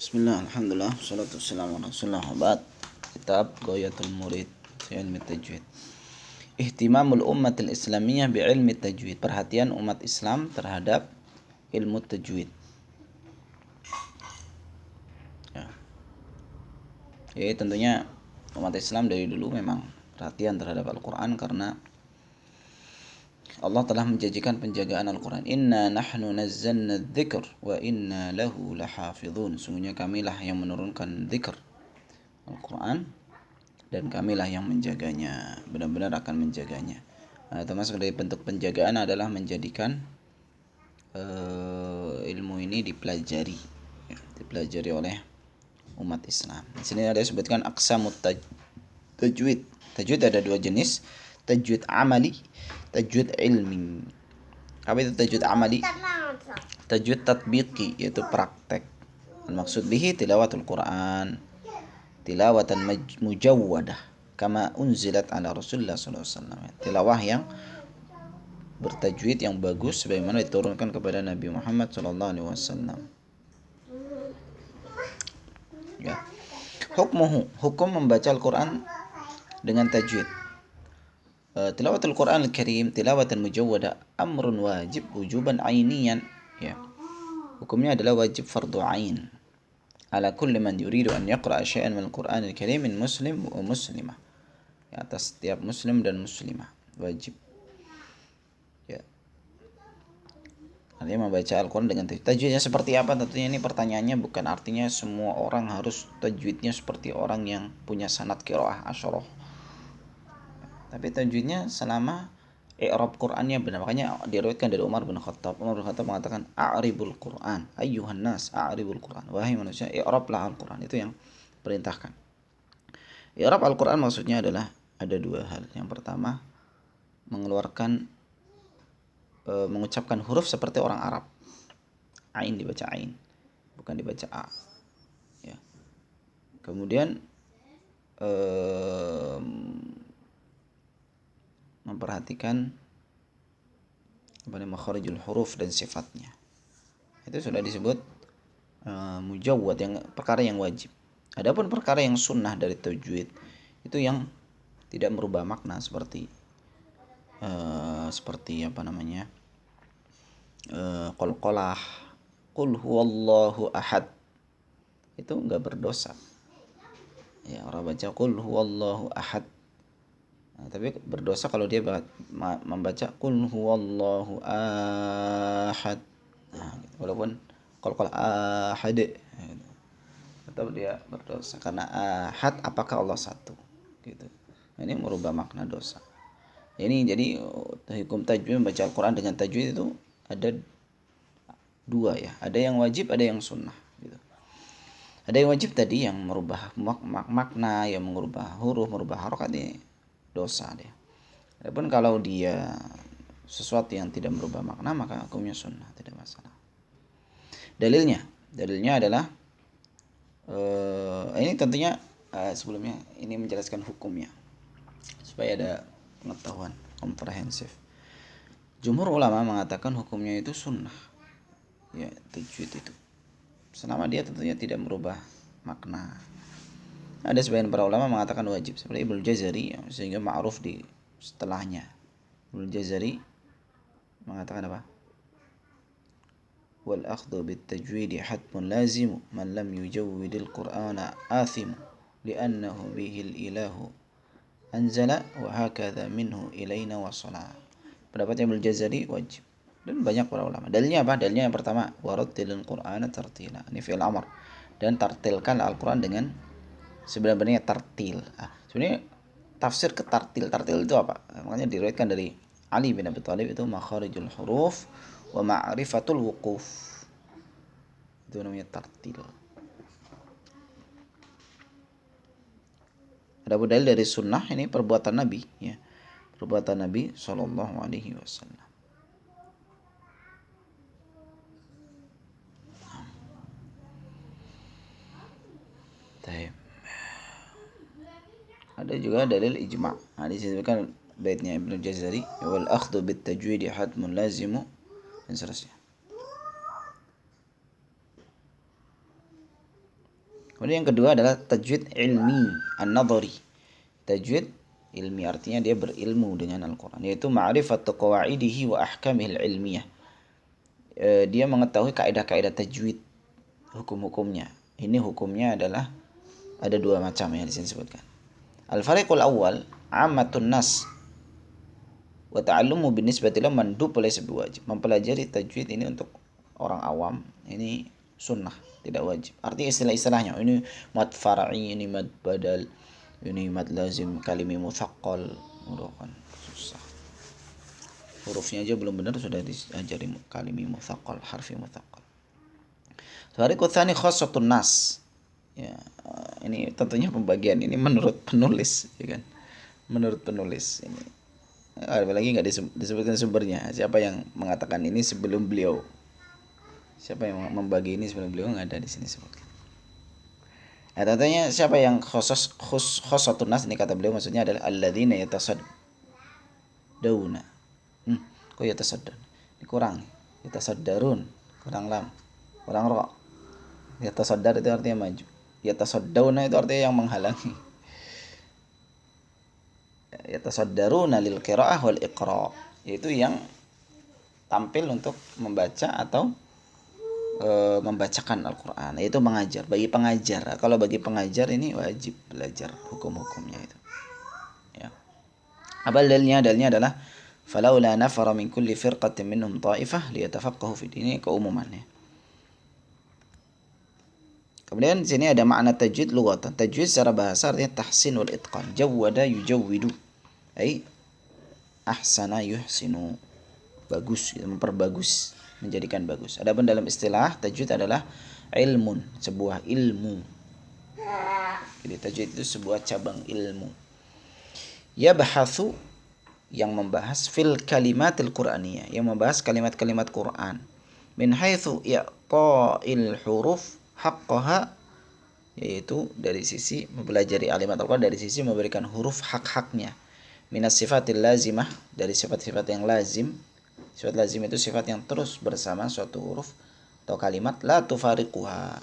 Bismillah, alhamdulillah, salatu wassalamu ala rasulullah wa ba'd. Kitab Ghayatul Murid fi ilmi tajwid. Ihtimamul ummatil islamiyah bi ilmi tajwid. Perhatian umat Islam terhadap ilmu tajwid. Ya, tentunya umat Islam dari dulu memang perhatian terhadap Al-Quran karena Allah telah menjanjikan penjagaan Al-Quran. Inna nahnu nazzalna dzikr wa inna lahu lahafidhun. Sungguhnya kamilah yang menurunkan dzikr Al-Quran dan kamilah yang menjaganya, benar-benar akan menjaganya. Termasuk dari bentuk penjagaan adalah menjadikan ilmu ini dipelajari oleh umat Islam. Di sini ada disebutkan aqsamut tajwid. Tajwid ada dua jenis, tajwid amali, tajwid ilmi. Apa itu tajwid amali? Tajwid tatbiqi, yaitu praktek. Maksud bihi tilawatul Quran tilawatan mujawwadah kama unzilat ala Rasulullah sallallahu alaihi wasallam. Tilawah yang bertajwid yang bagus sebagaimana diturunkan kepada Nabi Muhammad sallallahu alaihi wasallam. Ya. Hukum membaca Al-Qur'an dengan tajwid. Tilawatul Qur'an al-Karim tilawatan mujawwada amrun wajib wujuban ainiyan. Ya. Hukumnya adalah wajib fardu ain ala kulli man yuridu an yaqra'a syai'an min al-Qur'an al-Karim min muslim wa muslimah. Ya, atas setiap muslim dan muslimah wajib. Ya. Artinya membaca Al-Quran dengan tajwid. Tajwidnya seperti apa? Tentunya ini pertanyaannya bukan artinya semua orang harus tajwidnya seperti orang yang punya sanad qiraah asyarah. Tapi tajwidnya selama i'rab Qur'annya benar. Makanya diriwayatkan dari Umar bin Khattab. Umar bin Khattab mengatakan a'ribul Qur'an, ayyuhan nas a'ribul Qur'an. Wahai manusia, i'rablah Al-Qur'an. Itu yang perintahkan. I'rab Al-Qur'an maksudnya adalah ada dua hal. Yang pertama, mengucapkan huruf seperti orang Arab. Ain dibaca ain, bukan dibaca a. Ya. Kemudian memperhatikan makharijul huruf dan sifatnya. Itu sudah disebut mujawwad, yang perkara yang wajib. Adapun perkara yang sunnah dari tajwid itu yang tidak merubah makna seperti qalqalah, qul huwallahu ahad, itu enggak berdosa. Ya, orang baca qul huwallahu ahad. Tapi berdosa kalau dia membaca qul huwallahu ahad. Walaupun qalqalah ahad, tetap dia berdosa karena ahad, apakah Allah satu, gitu. Ini merubah makna dosa. Ini jadi hukum tajwid, membaca Al-Quran dengan tajwid itu ada dua ya. Ada yang wajib, ada yang sunnah, gitu. Ada yang wajib tadi yang merubah makna, yang merubah huruf, merubah harokat, ini dosa dia. Adapun kalau dia sesuatu yang tidak merubah makna, maka hukumnya sunnah, tidak masalah. Dalilnya adalah ini tentunya sebelumnya ini menjelaskan hukumnya supaya ada pengetahuan komprehensif. Jumhur ulama mengatakan hukumnya itu sunnah. Ya, tajwid itu selama dia tentunya tidak merubah makna. Ada sebagian para ulama mengatakan wajib, seperti Ibnu Jazari, sehingga ma'ruf di setelahnya. Ibnu Jazari mengatakan apa? Wal akhdhu bit tajwid hatmun lazim man lam yujawwidil qur'ana athim li'annahu bihil ilahu anzala wa hakadha minhu ilaina wasala. Pendapatnya Ibnu Jazari wajib, dan banyak para ulama. Dalilnya apa? Dalilnya yang pertama, warattilil qur'ana tartila. Ini fi'il amr. Dan tartilkan Al-Qur'an dengan sebenarnya tartil. Sebenarnya tafsir ke tartil. Tartil itu apa? Makanya diriwayatkan dari Ali bin Abi Thalib, itu makharijul huruf wa ma'rifatul wuquf. Itu namanya tartil. Ada dalil dari sunnah, ini perbuatan Nabi, ya. Perbuatan Nabi sallallahu alaihi wasallam. Ada juga dalil ijma'. Disebutkan baitnya Ibnu Jazari, wal akhdhu bit tajwid hatmun lazimu, dan seterusnya. Kemudian yang kedua adalah tajwid ilmi an-nadhari. Tajwid ilmi artinya dia berilmu dengan Al-Quran, yaitu ma'rifatu qawaidihi wa ahkamihil ilmiyah. Dia mengetahui kaidah-kaidah tajwid, hukum-hukumnya. Ini hukumnya adalah ada dua macam yang disini disebutkan. Al-fariqul awal ammatun nas wa ta'allumu binisbati lahu mandub laysa biwajib. Mempelajari tajwid ini untuk orang awam ini sunnah, tidak wajib. Artinya istilah-istilahnya ini mad far'i, ini mad badal, ini mad lazim, kalimi mutsaqqal, kan susah. Hurufnya aja belum benar sudah diajari kalimi mutsaqqal, harfi mutsaqqal. Fariqul tsani khassatun nas. Ya, ini tentunya pembagian ini menurut penulis, ya kan? Menurut penulis ini. Apalagi nggak disebutkan sumbernya. Siapa yang mengatakan ini sebelum beliau? Siapa yang membagi ini sebelum beliau? Nggak ada di sini sebutkan. Nah, tentunya siapa yang khassatun nas ini kata beliau maksudnya adalah alladzina yatasaddawna. Kok yatasaddar? Ini kurang. Yatasaddarun, kurang lam. Kurang ro. Yatasaddar itu artinya maju. Yatasaddawna itu artinya yang menghalangi. Yatasaddaruna lil qiraah wal iqra, yaitu yang tampil untuk membaca atau membacakan Al-Quran, yaitu mengajar. Bagi pengajar, kalau bagi pengajar ini wajib belajar hukum-hukumnya itu. Ya. Apa dalilnya? Dalilnya adalah falaula nafara min kulli firqatin minhum ta'ifah liyatafaqahu fi dini, keumumannya. Kemudian di sini ada makna tajwid lughatan. Tajwid secara bahasa artinya tahsin wal itqan. Jawwada yujawwidu, ai ahsana yuhsinu, bagus, memperbagus, menjadikan bagus. Adapun dalam istilah tajwid adalah ilmun, sebuah ilmu. Jadi tajwid itu sebuah cabang ilmu. Ya bahatsu, yang membahas fil kalimatil qur'aniyah, yang membahas kalimat-kalimat Quran. Min haitsu ya'ta'il huruf haqqaha, yaitu dari sisi mempelajari kalimat Al-Quran dari sisi memberikan huruf hak-haknya. Minas sifatil lazimah, dari sifat-sifat yang lazim. Sifat lazim itu sifat yang terus bersama suatu huruf atau kalimat, la tufariquha,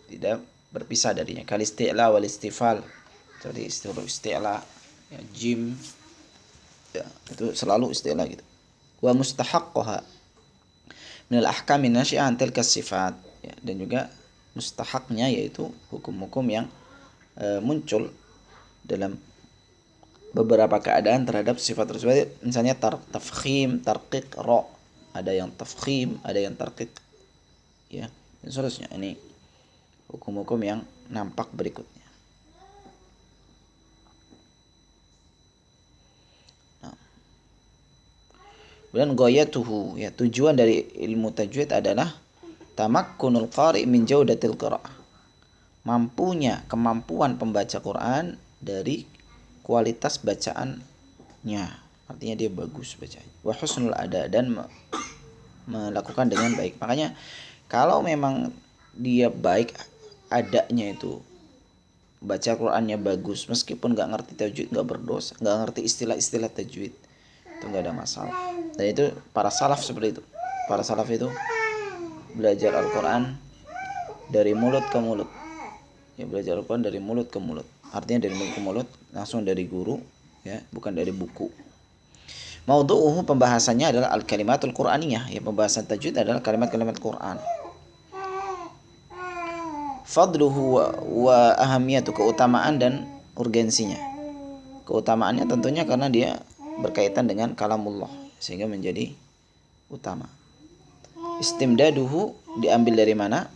tidak berpisah darinya. Kal isti'la wal istifal, seperti huruf isti'la, ya, jim, ya, itu selalu isti'la gitu. Wa mustahaqqaha minal ahkami nasyi'ah an tilka sifat, ya, dan juga mustahaknya yaitu hukum-hukum yang muncul dalam beberapa keadaan terhadap sifat tersebut. Misalnya tafkhim, tarqiq, ra, ada yang tafkhim, ada yang tarqiq, ya, dan seterusnya. Ini hukum-hukum yang nampak berikutnya. Nah. Kemudian ghayatuhu, ya, tujuan dari ilmu tajwid adalah tamakkunul qari min jaudatil qiraah, kemampuan pembaca Quran dari kualitas bacaannya, artinya dia bagus bacanya. Wa husnul ada, dan melakukan dengan baik. Makanya kalau memang dia baik adanya, itu baca Qurannya bagus, meskipun nggak ngerti tajwid nggak berdosa, nggak ngerti istilah-istilah tajwid, itu nggak ada masalah. Dan itu para salaf seperti itu. Para salaf itu belajar Al-Quran dari mulut ke mulut, ya, belajar Al-Quran dari mulut ke mulut, artinya dari mulut ke mulut, langsung dari guru, ya, bukan dari buku. Maudhu'uhu, pembahasannya adalah al-kalimatul Qur'aniyah, ya, pembahasan tajwid adalah kalimat-kalimat Quran. Fadluhu wa ahamiyatu, keutamaan dan urgensinya. Keutamaannya tentunya karena dia berkaitan dengan kalamullah, sehingga menjadi utama. Istimdaduhu, diambil dari mana?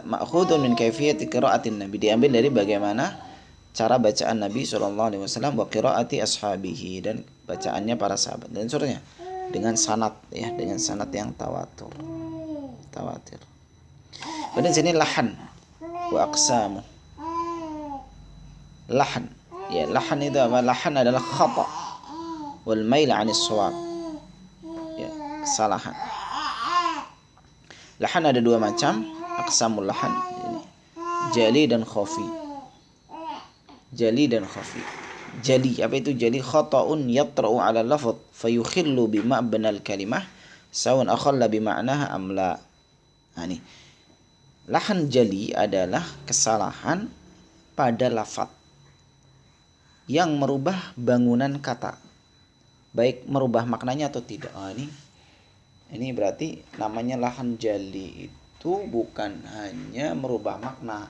Ma'khudun min kaifiyati qiraatin Nabi, diambil dari bagaimana cara bacaan Nabi SAW, wa qiraati ashabihi, dan bacaannya para sahabat, dan seterusnya, dengan sanad, ya, dengan sanad yang tawatir. Kemudian sini lahan wa aqsamu. Lahan, ya, lahan itu apa? Lahan adalah khata wal mail 'anis shawab, ya, kesalahan. Lahan ada dua macam, aqsamul lahan, ini jali dan khafi. Jali dan khafi. Jali, apa itu jali? Khata'un yatra'u 'ala lafadh fayukhillu bima'banal kalimah sawan akhalla bima'naha am la. Nah, ini lahan jali adalah kesalahan pada lafadz yang merubah bangunan kata, baik merubah maknanya atau tidak. Ini berarti namanya lahan jali itu bukan hanya merubah makna,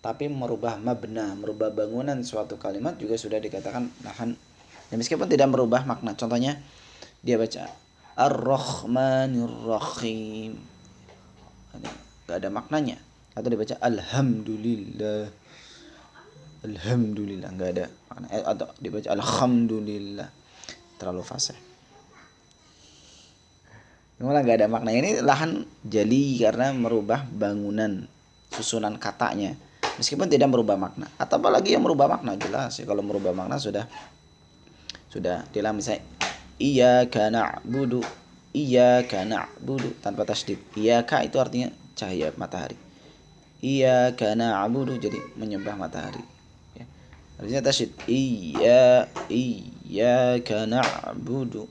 tapi merubah mabna, merubah bangunan suatu kalimat juga sudah dikatakan lahan. Ya, meskipun tidak merubah makna. Contohnya dia baca Ar-Rahmanir Rahim, gak ada maknanya. Atau dibaca Alhamdulillah, Alhamdulillah, gak ada makna. Atau dibaca Alhamdulillah, terlalu fasih, malah gak ada makna. Ini lahan jali karena merubah bangunan susunan katanya meskipun tidak merubah makna. Atau apalagi yang merubah makna, jelas ya, kalau merubah makna sudah dalam misalnya iyyaka na'budu, iyyaka na'budu tanpa tasydid. Iyyaka itu artinya cahaya matahari, iyyaka na'budu jadi menyembah matahari ya. Artinya tasydid iyyaka na'budu.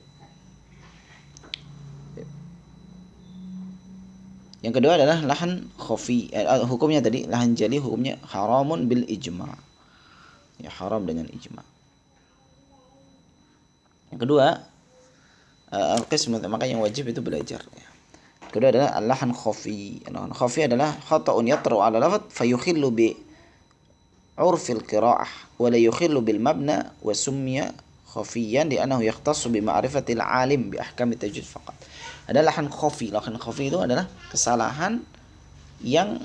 Yang kedua adalah lahan khafi. Hukumnya tadi lahan jali hukumnya haramun bil ijma. Ya, haram dengan ijma. Yang kedua al-qism, maka yang wajib itu belajar ya. Kedua adalah lahan khafi. Lahan khafi adalah khata'un yatru ala lafadz fayukhillu bi urfil qira'ah wa la yukhillu bil mabna wa summiya khafiyan li'annahu yakhtassu bi ma'rifatil alim bi ahkam tajwid faqat. Ada lahan khafi. Lahan khafi itu adalah kesalahan yang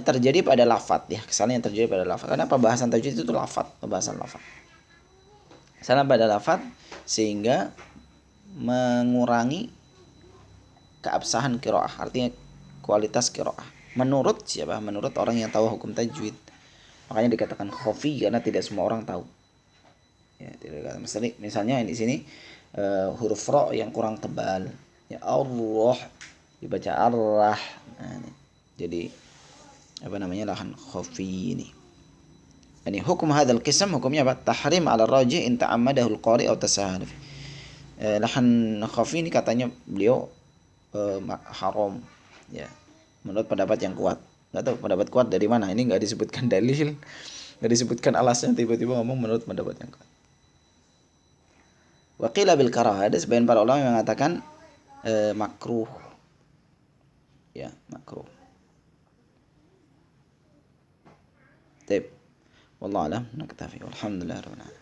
terjadi pada lafadz ya, kesalahan yang terjadi pada lafadz. Karena pembahasan tajwid itu lafadz, pembahasan lafadz. Kesalahan pada lafadz sehingga mengurangi keabsahan qiraah, artinya kualitas qiraah. Menurut siapa? Menurut orang yang tahu hukum tajwid. Makanya dikatakan khafi karena tidak semua orang tahu. Ya, tidak. Misalnya di sini huruf ro yang kurang tebal ya, Allah dibaca arrah. Jadi lahan khafi ini. Ini hukum hadzal qism, hukumnya apa? Tahrim ala rajih in ta'ammadahu al-qari atau tasahhal. Lahan khafi ini katanya beliau haram ya, menurut pendapat yang kuat. Enggak tahu pendapat kuat dari mana, ini enggak disebutkan dalil, enggak disebutkan alasnya, tiba-tiba ngomong menurut pendapat yang kuat. Wa qila bil karah, ada sebagian para ulama yang mengatakan makruh ya, makruh. Baik, wallahu a'lam, naktafi, walhamdulillah rabbil alamin.